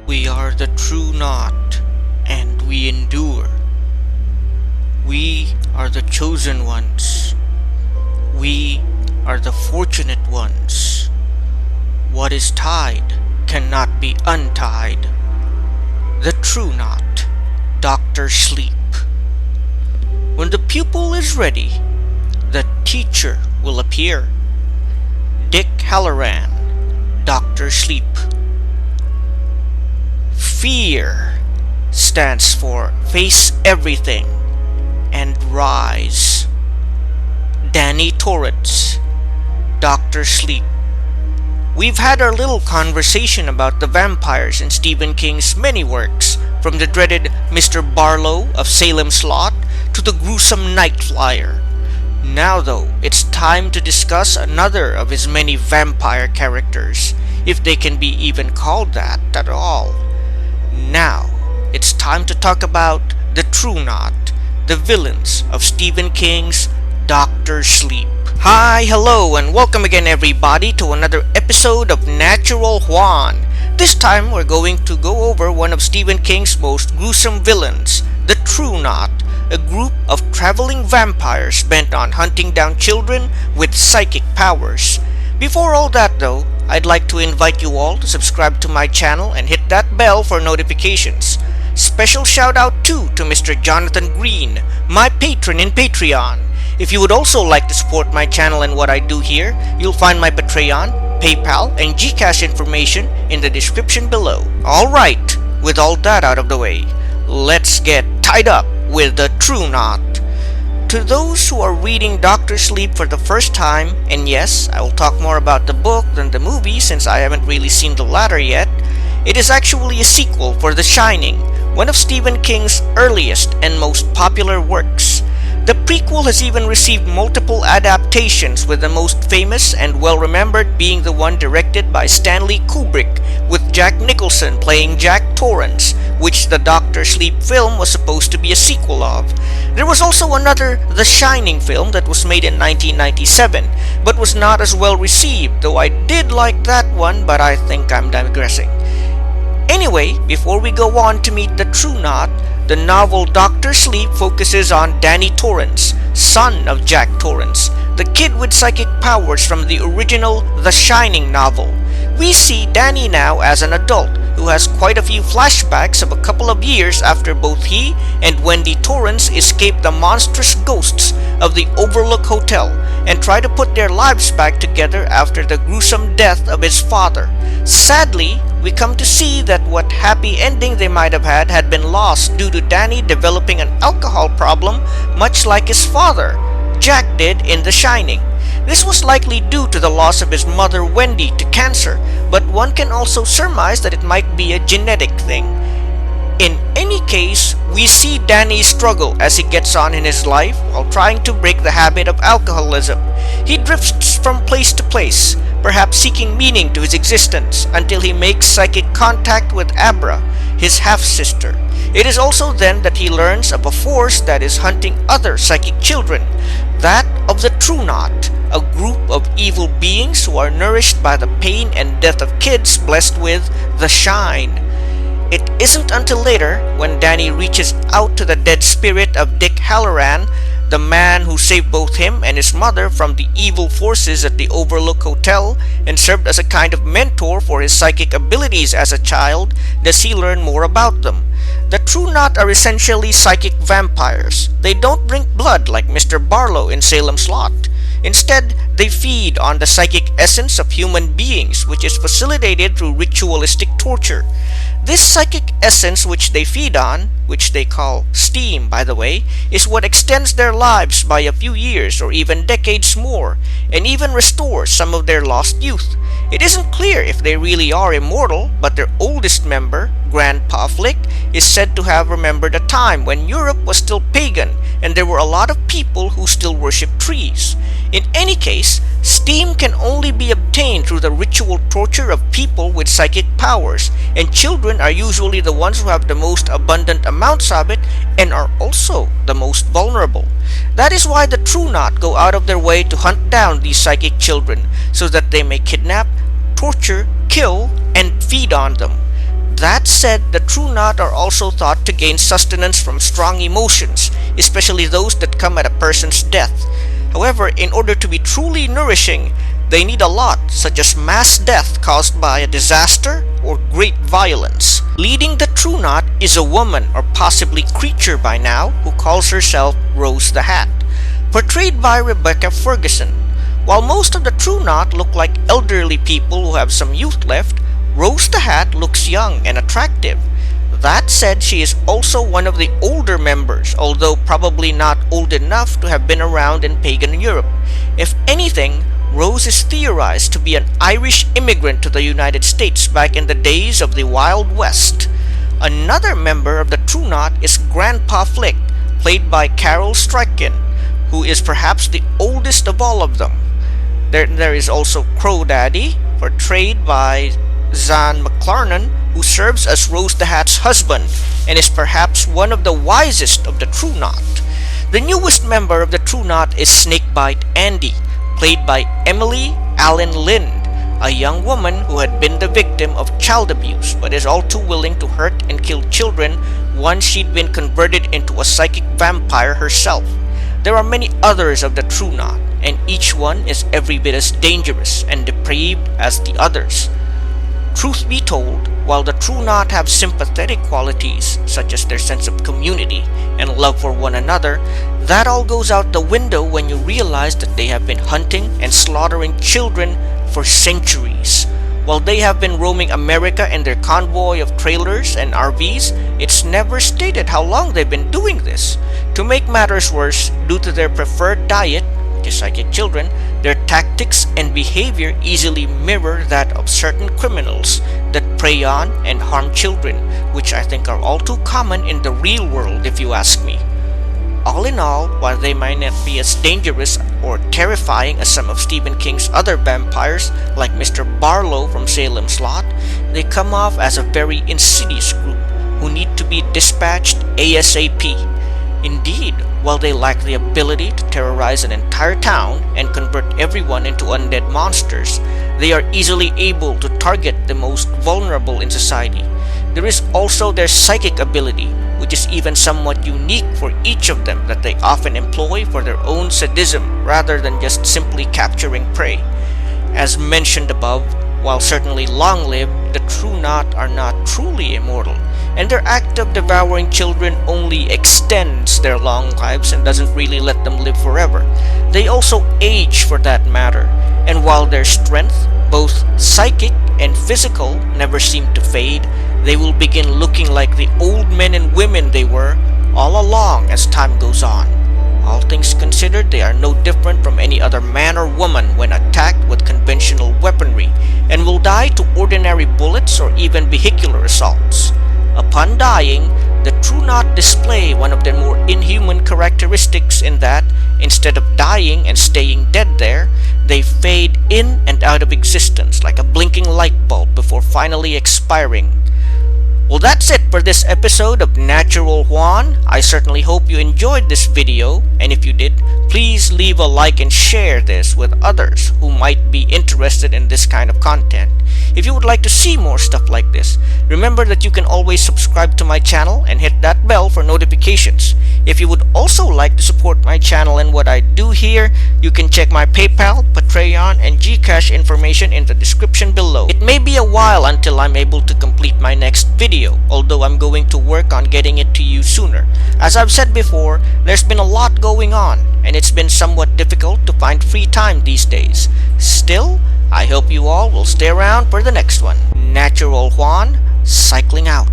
We are the true knot, and we endure. We are the chosen ones. We are the fortunate ones. What is tied cannot be untied. The true knot, Dr. Sleep. When the pupil is ready, the teacher will appear. Dick Halloran, Dr. Sleep. Fear stands for face everything and rise. Danny Torrance, Dr. Sleep. We've had our little conversation about the vampires in Stephen King's many works, from the dreaded Mr. Barlow of Salem's Lot to the gruesome Night Flyer. Now though, it's time to discuss another of his many vampire characters, if they can be even called that at all. Now, it's time to talk about the true knot, the villains of Stephen King's Dr. Sleep. Hi, hello, and welcome again everybody to another episode of Natural Juan. This time we're going to go over one of Stephen King's most gruesome villains, the True Knot, a group of traveling vampires bent on hunting down children with psychic powers. Before all that though, I'd like to invite you all to subscribe to my channel and hit that bell for notifications. Special shout out too to Mr. Jonathan Green, my patron in Patreon. If you would also like to support my channel and what I do here, you'll find my Patreon, PayPal, and Gcash information in the description below. Alright, with all that out of the way, let's get tied up with the True Knot. To those who are reading Dr. Sleep for the first time, and yes, I will talk more about the book than the movie since I haven't really seen the latter yet, it is actually a sequel for The Shining, one of Stephen King's earliest and most popular works. The prequel has even received multiple adaptations, with the most famous and well-remembered being the one directed by Stanley Kubrick, with Jack Nicholson playing Jack Torrance, which the Dr. Sleep film was supposed to be a sequel of. There was also another The Shining film that was made in 1997, but was not as well received, though I did like that one, but I think I'm digressing. Anyway, before we go on to meet the True Knot, the novel Dr. Sleep focuses on Danny Torrance, son of Jack Torrance, the kid with psychic powers from the original The Shining novel. We see Danny now as an adult who has quite a few flashbacks of a couple of years after both he and Wendy Torrance escaped the monstrous ghosts of the Overlook Hotel and try to put their lives back together after the gruesome death of his father. Sadly, we come to see that what happy ending they might have had been lost due to Danny developing an alcohol problem, much like his father, Jack, did in The Shining. This was likely due to the loss of his mother Wendy to cancer, but one can also surmise that it might be a genetic thing. In any case, we see Danny struggle as he gets on in his life while trying to break the habit of alcoholism. He drifts from place to place, perhaps seeking meaning to his existence, until he makes psychic contact with Abra, his half-sister. It is also then that he learns of a force that is hunting other psychic children, that of the True Knot, a group of evil beings who are nourished by the pain and death of kids blessed with the Shine. It isn't until later, when Danny reaches out to the dead spirit of Dick Halloran, the man who saved both him and his mother from the evil forces at the Overlook Hotel and served as a kind of mentor for his psychic abilities as a child, does he learn more about them. The True Knot are essentially psychic vampires. They don't drink blood like Mr. Barlow in Salem's Lot. Instead, they feed on the psychic essence of human beings, which is facilitated through ritualistic torture. This psychic essence which they feed on, which they call steam by the way, is what extends their lives by a few years or even decades more, and even restores some of their lost youth. It isn't clear if they really are immortal, but their oldest member, Grandpa Flick, is said to have remembered a time when Europe was still pagan and there were a lot of people who still worshipped trees. In any case, steam can only be obtained through the ritual torture of people with psychic powers, and children are usually the ones who have the most abundant amounts of it and are also the most vulnerable. That is why the True Knot go out of their way to hunt down these psychic children so that they may kidnap, torture, kill, and feed on them. That said, the true knot are also thought to gain sustenance from strong emotions, especially those that come at a person's death. However, in order to be truly nourishing, they need a lot, such as mass death caused by a disaster or great violence. Leading the true knot is a woman or possibly creature by now who calls herself Rose the Hat, portrayed by Rebecca Ferguson. While most of the true knot look like elderly people who have some youth left, Rose the Hat looks young and attractive. That said, she is also one of the older members, although probably not old enough to have been around in pagan Europe. If anything, Rose is theorized to be an Irish immigrant to the United States back in the days of the Wild West. Another member of the true knot is Grandpa Flick, played by Carol Struycken, who is perhaps the oldest of all of them. There is also Crow Daddy, portrayed by Zan McLarnon, who serves as Rose the Hat's husband and is perhaps one of the wisest of the true knot. The newest member of the true knot is Snakebite Andy, played by Emily Allen Lind, a young woman who had been the victim of child abuse but is all too willing to hurt and kill children once she'd been converted into a psychic vampire herself. There are many others of the true knot, and each one is every bit as dangerous and depraved as the others. Truth be told, while the true knot have sympathetic qualities, such as their sense of community and love for one another, that all goes out the window when you realize that they have been hunting and slaughtering children for centuries. While they have been roaming America in their convoy of trailers and RVs, it's never stated how long they've been doing this. To make matters worse, due to their preferred diet, which is psychic children, their tactics and behavior easily mirror that of certain criminals that prey on and harm children, which I think are all too common in the real world if you ask me. All in all, while they might not be as dangerous or terrifying as some of Stephen King's other vampires like Mr. Barlow from Salem's Lot, they come off as a very insidious group who need to be dispatched ASAP. Indeed, while they lack the ability to terrorize an entire town and convert everyone into undead monsters, they are easily able to target the most vulnerable in society. There is also their psychic ability, which is even somewhat unique for each of them, that they often employ for their own sadism rather than just simply capturing prey. As mentioned above, while certainly long-lived, the true knot are not truly immortal, and their act of devouring children only extends their long lives and doesn't really let them live forever. They also age for that matter, and while their strength, both psychic and physical, never seem to fade, they will begin looking like the old men and women they were all along as time goes on. All things considered, they are no different from any other man or woman when attacked with conventional weaponry, and will die to ordinary bullets or even vehicular assaults. Upon dying, the true knot display one of their more inhuman characteristics in that, instead of dying and staying dead there, they fade in and out of existence like a blinking light bulb before finally expiring. Well, that's it for this episode of Natural Juan. I certainly hope you enjoyed this video, and if you did, please leave a like and share this with others who might be interested in this kind of content. If you would like to see more stuff like this, remember that you can always subscribe to my channel and hit that bell for notifications. If you would also like to support my channel and what I do here, you can check my PayPal, Patreon, and Gcash information in the description below. It may be a while until I'm able to complete my next video, although I'm going to work on getting it to you sooner. As I've said before, there's been a lot going on, and it's been somewhat difficult to find free time these days. Still, I hope you all will stay around for the next one. Natural Juan, cycling out.